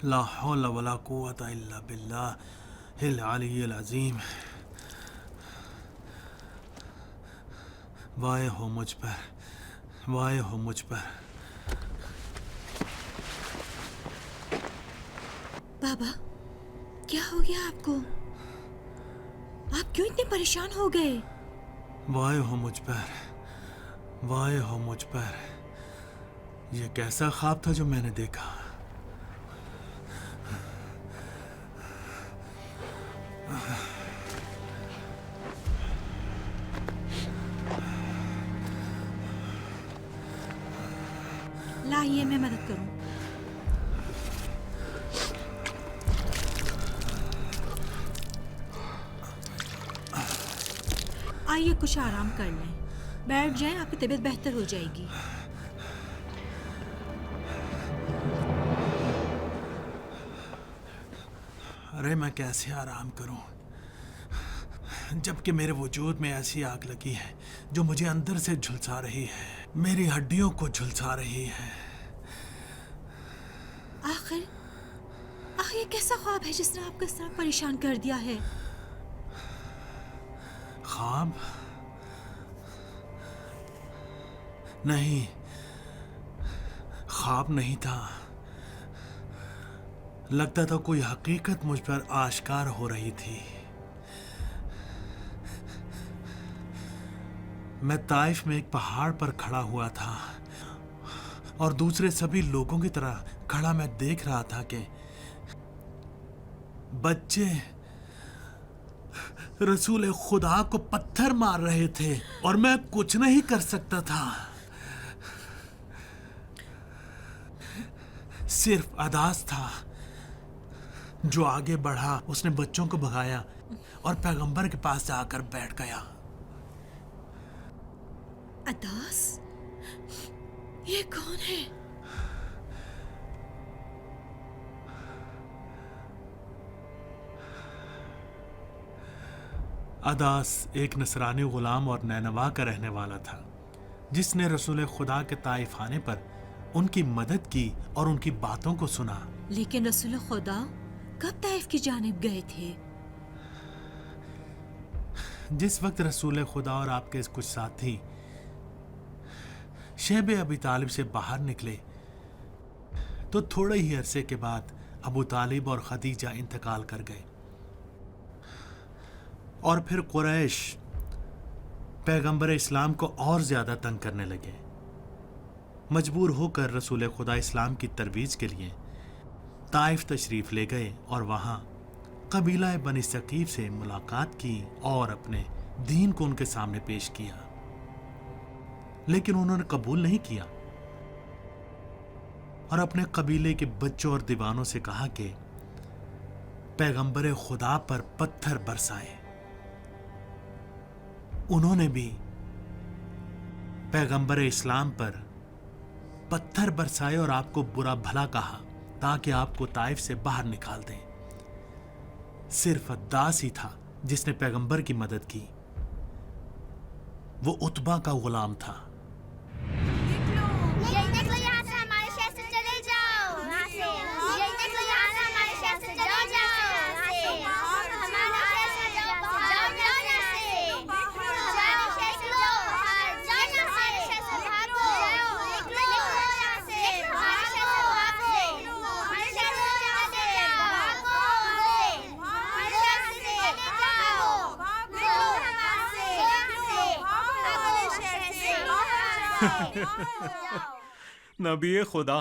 لا حول ولا قوت الا باللہ العلی العظیم. وائے ہو مجھ پر، وائے ہو مجھ پر. بابا کیا ہو گیا آپ کو؟ آپ کیوں اتنے پریشان ہو گئے؟ وائے ہو مجھ پر، وائے ہو مجھ پر. یہ کیسا خواب تھا جو میں نے دیکھا؟ لائیے میں مدد کروں. آئیے کچھ آرام کر لیں، بیٹھ جائیں، آپ کی طبیعت بہتر ہو جائے گی. ارے میں کیسے آرام کروں جبکہ میرے وجود میں ایسی آگ لگی ہے جو مجھے اندر سے جھلسا رہی ہے، میری ہڈیوں کو جھلسا رہی ہے. آخر یہ کیسا خواب ہے جس نے آپ کو اس طرح پریشان کر دیا ہے؟ خواب؟ نہیں، خواب نہیں تھا. لگتا تھا کوئی حقیقت مجھ پر آشکار ہو رہی تھی. میں طائف میں ایک پہاڑ پر کھڑا ہوا تھا اور دوسرے سبھی لوگوں کی طرح کھڑا میں دیکھ رہا تھا کہ بچے رسول خدا کو پتھر مار رہے تھے اور میں کچھ نہیں کر سکتا تھا. صرف اداس تھا جو آگے بڑھا. اس نے بچوں کو بھگایا اور پیغمبر کے پاس جا کر بیٹھ گیا. اداس؟ یہ کون ہے؟ اداس ایک نصرانی غلام اور نینوا کا رہنے والا تھا جس نے رسول خدا کے طائف آنے پر ان کی مدد کی اور ان کی باتوں کو سنا. لیکن رسول خدا کب طائف کی جانب گئے تھے؟ جس وقت رسول خدا اور آپ کے کچھ ساتھی شیب ابی طالب سے باہر نکلے تو تھوڑے ہی عرصے کے بعد ابو طالب اور خدیجہ انتقال کر گئے، اور پھر قریش پیغمبر اسلام کو اور زیادہ تنگ کرنے لگے. مجبور ہو کر رسول خدا اسلام کی ترویج کے لیے طائف تشریف لے گئے اور وہاں قبیلہ بنی ثقیف سے ملاقات کی اور اپنے دین کو ان کے سامنے پیش کیا، لیکن انہوں نے قبول نہیں کیا اور اپنے قبیلے کے بچوں اور دیوانوں سے کہا کہ پیغمبر خدا پر پتھر برسائے. انہوں نے بھی پیغمبر اسلام پر پتھر برسائے اور آپ کو برا بھلا کہا تاکہ آپ کو طائف سے باہر نکال دیں. صرف اداس ہی تھا جس نے پیغمبر کی مدد کی. وہ عتبہ کا غلام تھا. نبی خدا؟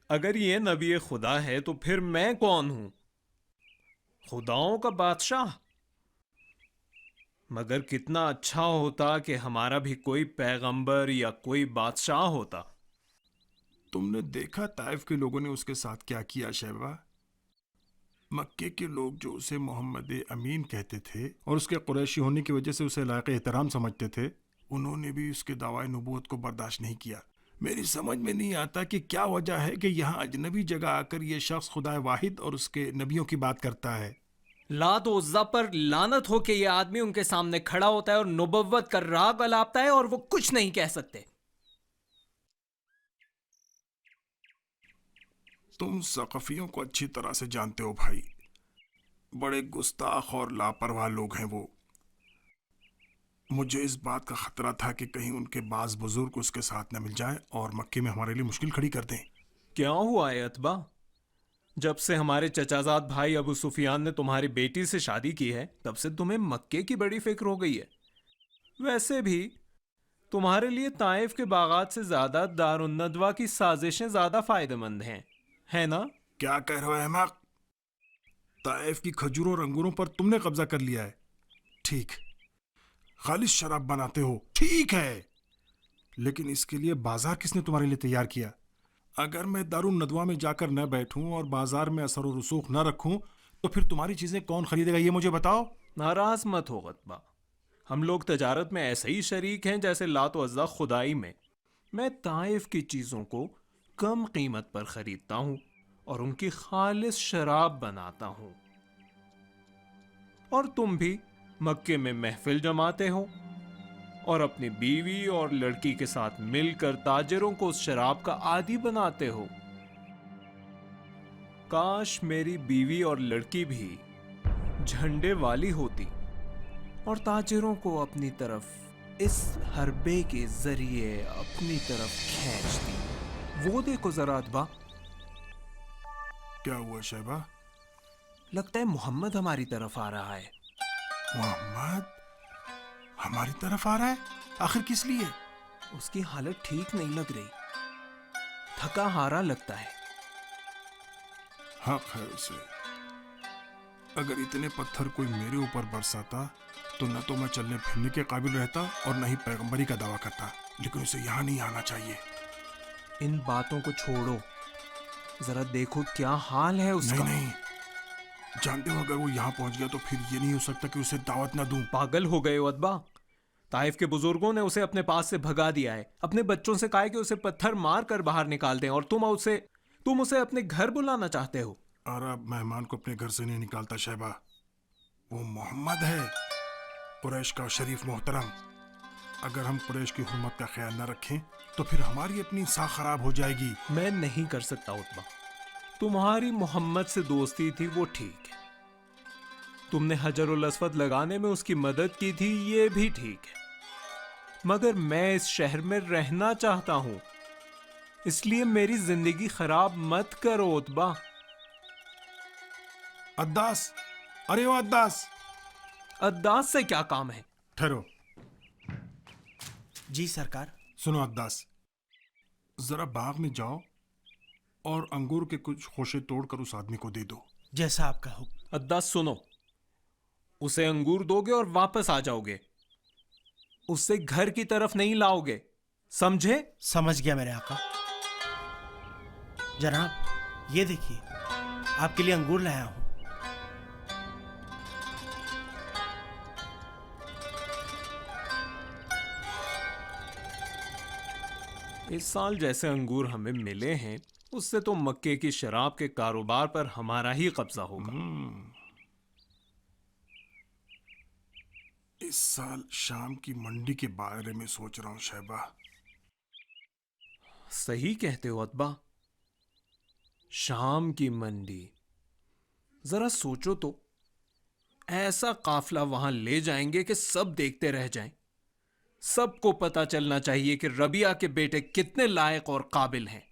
اگر یہ نبی خدا ہے تو پھر میں کون ہوں؟ خداؤں کا بادشاہ؟ مگر کتنا اچھا ہوتا کہ ہمارا بھی کوئی پیغمبر یا کوئی بادشاہ ہوتا. تم نے دیکھا طائف کے لوگوں نے اس کے ساتھ کیا کیا شیبہ؟ مکے کے لوگ جو اسے محمد امین کہتے تھے اور اس کے قریشی ہونے کی وجہ سے اسے لائق احترام سمجھتے تھے، انہوں نے بھی اس کے دعوی نبوت کو برداشت نہیں کیا. میری سمجھ میں نہیں آتا کہ کیا وجہ ہے کہ یہاں اجنبی جگہ آ کر یہ شخص خدا واحد اور اس کے نبیوں کی بات کرتا ہے. لات و عزا پر لعنت ہو کہ یہ آدمی ان کے سامنے کھڑا ہوتا ہے اور نبوت کا راگ الاپتا ہے اور وہ کچھ نہیں کہہ سکتے. तुम सक़फियों को अच्छी तरह से जानते हो भाई, बड़े गुस्ताख और लापरवाह लोग हैं वो। मुझे इस बात का खतरा था कि कहीं उनके बाज बुजुर्ग उसके साथ न मिल जाए और मक्के में हमारे लिए मुश्किल खड़ी कर दें। क्या हुआ है अतबा? जब से हमारे चचाजाद भाई अबू सुफियान ने तुम्हारी बेटी से शादी की है तब से तुम्हें मक्के की बड़ी फिक्र हो गई है। वैसे भी तुम्हारे लिए ताइफ के बागात से ज्यादा दारुन नदवा की साजिशें ज्यादा फायदेमंद हैं, है ना? क्या कह रहे हो अहमक? ताइफ की खजूरों और अंगूरों पर तुमने कब्जा कर लिया है। ठीक, खालिश शराब बनाते हो, ठीक है, लेकिन इसके लिए बाजार किसने तुम्हारे लिए तैयार किया? अगर मैं दारुन नदवा में जाकर न बैठूं और बाजार में असर और रसूख न रखूं तो फिर तुम्हारी चीजें कौन खरीदेगा, ये मुझे बताओ। नाराज मत हो गतबा, हम लोग तजारत में ऐसे ही शरीक हैं जैसे लात व अज़्ज़ा खुदाई में। मैं ताइफ की चीजों को कम कीमत पर खरीदता हूं और उनकी खालिस शराब बनाता हूं। और तुम भी मक्के में महफिल जमाते हो और अपनी बीवी और लड़की के साथ मिलकर ताजिरों को उस शराब का आदी बनाते हो। काश मेरी बीवी और लड़की भी झंडे वाली होती और ताजिरों को अपनी तरफ इस हरबे के जरिए अपनी तरफ खींचती। वो देखो जरा अतबा। क्या हुआ शहबा? लगता है मोहम्मद हमारी तरफ आ रहा है। मोहम्मद हमारी तरफ आ रहा है? आखिर किस लिए? उसकी हालत ठीक नहीं लग रही, थका हारा लगता है। हक है उसे। अगर इतने पत्थर कोई मेरे ऊपर बरसाता तो न तो मैं चलने फिरने के काबिल रहता और न ही पैगंबरी का दावा करता, लेकिन उसे यहाँ नहीं आना चाहिए। इन बातों को छोड़ो, जरा देखो क्या हाल है उसका। नहीं, जानते हो अगर वो यहाँ पहुंच गया तो फिर ये नहीं हो सकता कि उसे दावत न दूं। पागल हो गए हो अतबा? ताइफ के बुजुर्गों ने उसे अपने पास से भगा दिया है, अपने बच्चों से कहा है कि उसे पत्थर मार कर बाहर निकाल दें, और तुम उसे अपने घर बुलाना चाहते हो। अरब मेहमान को अपने घर से नहीं निकालता शहबा, वो मोहम्मद है, कुरैश का शरीफ मोहतरम। अगर हम कुरैश की हुर्मत का ख्याल न रखें तो फिर हमारी अपनी सा खराब हो जाएगी। मैं नहीं कर सकता उतबा, तुम्हारी मोहम्मद से दोस्ती थी वो ठीक है, तुमने हजरुल अस्वद लगाने में उसकी मदद की थी ये भी ठीक है, मगर मैं इस शहर में रहना चाहता हूं, इसलिए मेरी जिंदगी खराब मत करो उतबा। अद्दास, अरे ओ अद्दास। अद्दास से क्या काम है? ठहरो। जी सरकार। सुनो अद्दास, जरा बाग में जाओ और अंगूर के कुछ खोशे तोड़कर उस आदमी को दे दो। जैसा आपका हुक्म। अद्दास सुनो, उसे अंगूर दोगे और वापस आ जाओगे, उससे घर की तरफ नहीं लाओगे, समझे? समझ गया मेरे आका। जनाब ये देखिए, आपके लिए अंगूर लाया हूं। इस साल जैसे अंगूर हमें मिले हैं उससे तो मक्के की शराब के कारोबार पर हमारा ही कब्जा होगा। इस साल शाम की मंडी के बारे में सोच रहा हूं शहबा। सही कहते हो अतबा, शाम की मंडी। जरा सोचो तो, ऐसा काफिला वहां ले जाएंगे कि सब देखते रह जाएं। सबको पता चलना चाहिए कि रबिया के बेटे कितने लायक और काबिल हैं।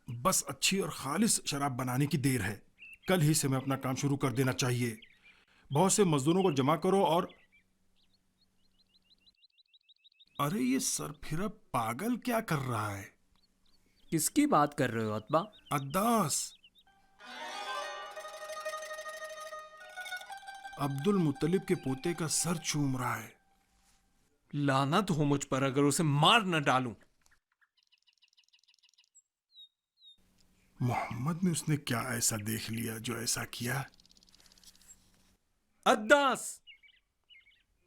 बस अच्छी और खालिस शराब बनाने की देर है, कल ही से मैं अपना काम शुरू कर देना चाहिए। बहुत से मजदूरों को जमा करो और अरे ये सरफिरा पागल क्या कर रहा है? किसकी बात कर रहे हो अतबा? अद्दास, अब्दुल मुत्तलिब के पोते का सर चूम रहा है। लानत हो मुझ पर अगर उसे मार न डालूं। मोहम्मद में उसने क्या ऐसा देख लिया जो ऐसा किया? अद्दास,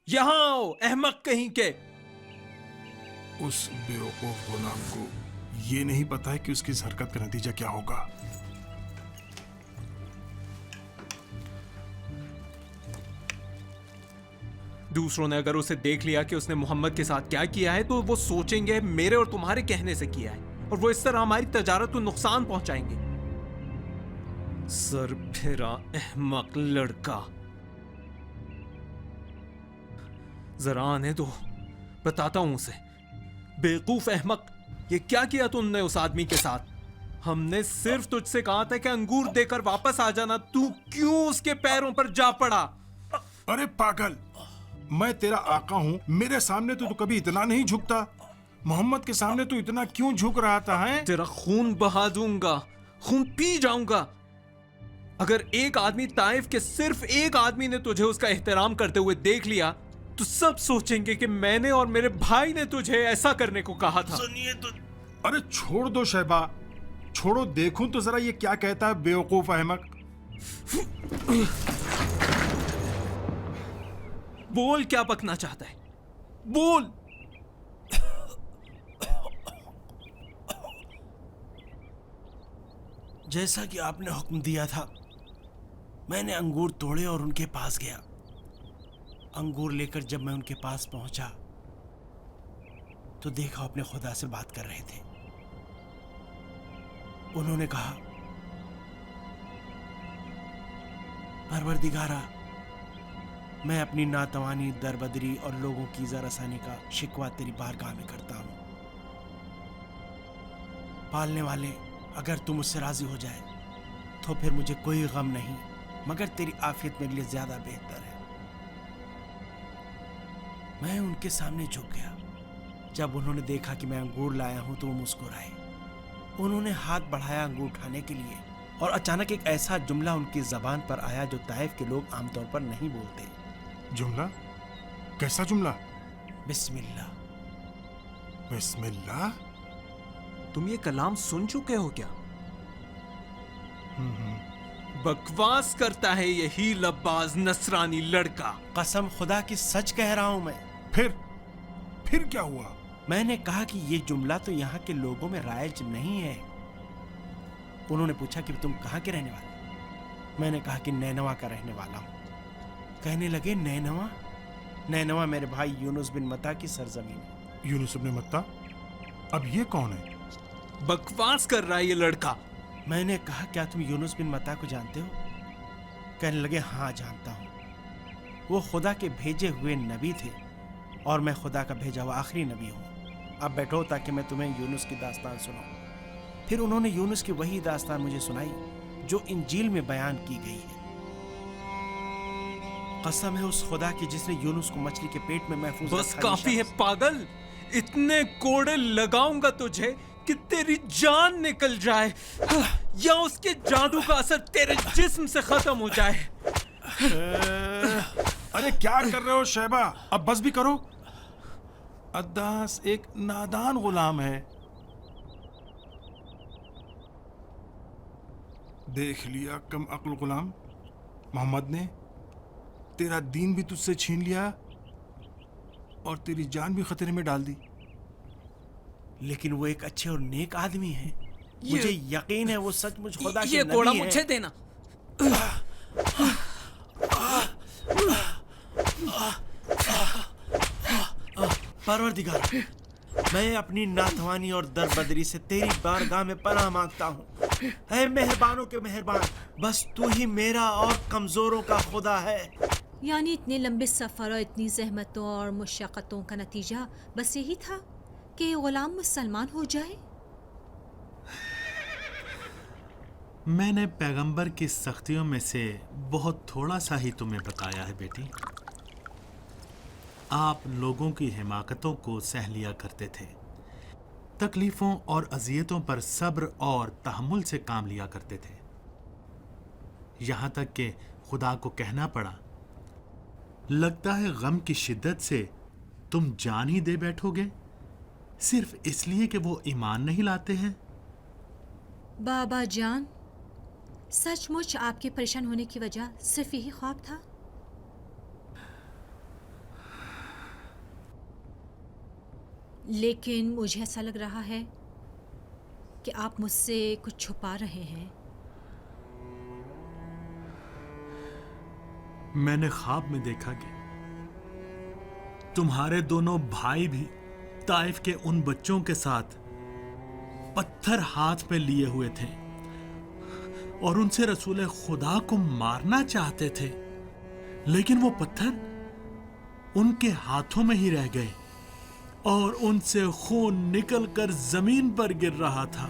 यहां आओ अहमक कहीं के। उस बेवकूफ गुलाम को ये नहीं पता है कि उसकी इस हरकत का नतीजा क्या होगा। दूसरों ने अगर उसे देख लिया कि उसने मोहम्मद के साथ क्या किया है तो वो सोचेंगे मेरे और तुम्हारे कहने से किया है, और वो इस तरह हमारी तजारत को नुकसान पहुंचाएंगे। सरफिरा अहमक लड़का, जरा आने दो, बताता हूं उसे। बेवकूफ अहमक, ये क्या किया तुमने उस आदमी के साथ? हमने सिर्फ तुझसे कहा था कि अंगूर देकर वापस आ जाना, तू क्यों उसके पैरों पर जा पड़ा? अरे पागल, मैं तेरा आका हूँ, मेरे सामने तो तू कभी इतना नहीं झुकता। मोहम्मद के सामने तू इतना क्यों झुक रहा था? है तेरा खून बहा दूंगा, खून पी जाऊंगा। अगर एक आदमी, ताइफ के सिर्फ एक आदमी ने तुझे उसका एहतराम करते हुए देख लिया तो सब सोचेंगे कि मैंने और मेरे भाई ने तुझे ऐसा करने को कहा था। सुनिए तो। अरे छोड़ दो शहबा, छोड़ो, देखूं तो जरा ये क्या कहता है बेवकूफ अहमक। बोल, क्या बकना चाहता है? बोल। जैसा कि आपने हुक्म दिया था, मैंने अंगूर तोड़े और उनके पास गया। अंगूर लेकर जब मैं उनके पास पहुंचा तो देखा अपने खुदा से बात कर रहे थे। उन्होंने कहा, परवरदिगारा, मैं अपनी नातवानी, दरबदरी और लोगों की ज़रासानी का शिकवा तेरी बारगाह में करता हूं। पालने वाले, अगर तू मुझसे राजी हो जाए तो फिर मुझे कोई गम नहीं, मगर तेरी आफियत मेरे लिए ज्यादा बेहतर है। मैं उनके सामने झुक गया। जब उन्होंने देखा कि मैं अंगूर लाया हूं तो वो मुस्कुराए। उन्होंने हाथ बढ़ाया अंगूर उठाने के लिए और अचानक एक ऐसा जुमला उनकी जबान पर आया जो ताइफ के लोग आमतौर पर नहीं बोलते। जुमला? कैसा जुमला? बिस्मिल्लाह। बिस्मिल्लाह? तुम ये कलाम सुन चुके हो क्या? बकवास करता है यही लब्बाज नसरानी लड़का। कसम खुदा की सच कह रहा हूं मैं। फिर क्या हुआ? मैंने कहा कि ये जुमला तो यहाँ के लोगों में राइज नहीं है। उन्होंने पूछा कि तुम कहाँ के रहने वाले? मैंने कहा कि नैनवा का रहने वाला हूँ। कहने लगे, नैनवा? नैनवा मेरे भाई यूनुस बिन मत्ता की सरजमीन है। यूनुस बिन मत्ता? अब ये कौन है? बकवास कर रहा है ये लड़का। मैंने कहा, क्या तुम यूनुस बिन मत्ता को जानते हो? कहने लगे, हाँ जानता हूँ। वो खुदा के भेजे हुए नबी थे और मैं खुदा का भेजा हुआ आखिरी नबी हूँ। अब बैठो ताकि मैं तुम्हें यूनुस की दास्तान सुनाऊं। फिर उन्होंने यूनुस की वही दास्तान मुझे सुनाई जो इंजील में बयान की गई है। कसम है उस खुदा की जिसने यूनुस को मछली के पेट में महफूज बस रखा। काफी है पागल। इतने कोड़े लगाऊंगा तुझे कि तेरी जान निकल जाए या उसके जादू का असर तेरे जिस्म से खत्म हो जाए। अरे क्या कर रहे हो शहबा? अब बस भी करो। अद्दास एक नादान गुलाम है। देख लिया कम अक्ल गुलाम, मोहम्मद ने तेरा दीन भी तुझसे छीन लिया और तेरी जान भी खतरे में डाल दी। लेकिन वो एक अच्छे और नेक आदमी है। मुझे यकीन है वो सचमुच खुदा के ये नबी कोड़ा है। मुझे देना। परवरदिगार, मैं अपनी नाथवानी और दरबदरी से तेरी बारगाह में पनाह मांगता हूँ। ऐ मेहरबानों के मेहरबान, बस तू ही मेरा और कमजोरों का खुदा है। यानी इतने लंबे सफ़र और इतनी जहमतों और मुशक्क़तों का नतीजा बस यही था कि ये गुलाम मुसलमान हो जाए? मैंने पैगंबर की सख्तियों में से बहुत थोड़ा सा ही तुम्हें बताया है बेटी। आप लोगों की हिमाकतों को सह लिया करते थे, तकलीफों और अजियतों पर सब्र और तहम्मुल से काम लिया करते थे, यहां तक कि खुदा को कहना पड़ा, लगता है गम की शिद्दत से तुम जान ही दे बैठोगे सिर्फ इसलिए कि वो ईमान नहीं लाते हैं। बाबा जान, सचमुच आपके परेशान होने की वजह सिर्फ यही ख्वाब था? लेकिन मुझे ऐसा लग रहा है कि आप मुझसे कुछ छुपा रहे हैं। मैंने ख्वाब में देखा कि तुम्हारे दोनों भाई भी ताइफ के उन बच्चों के साथ पत्थर हाथ में लिए हुए थे اور ان سے رسول خدا کو مارنا چاہتے تھے، لیکن وہ پتھر ان کے ہاتھوں میں ہی رہ گئے اور ان سے خون نکل کر زمین پر گر رہا تھا۔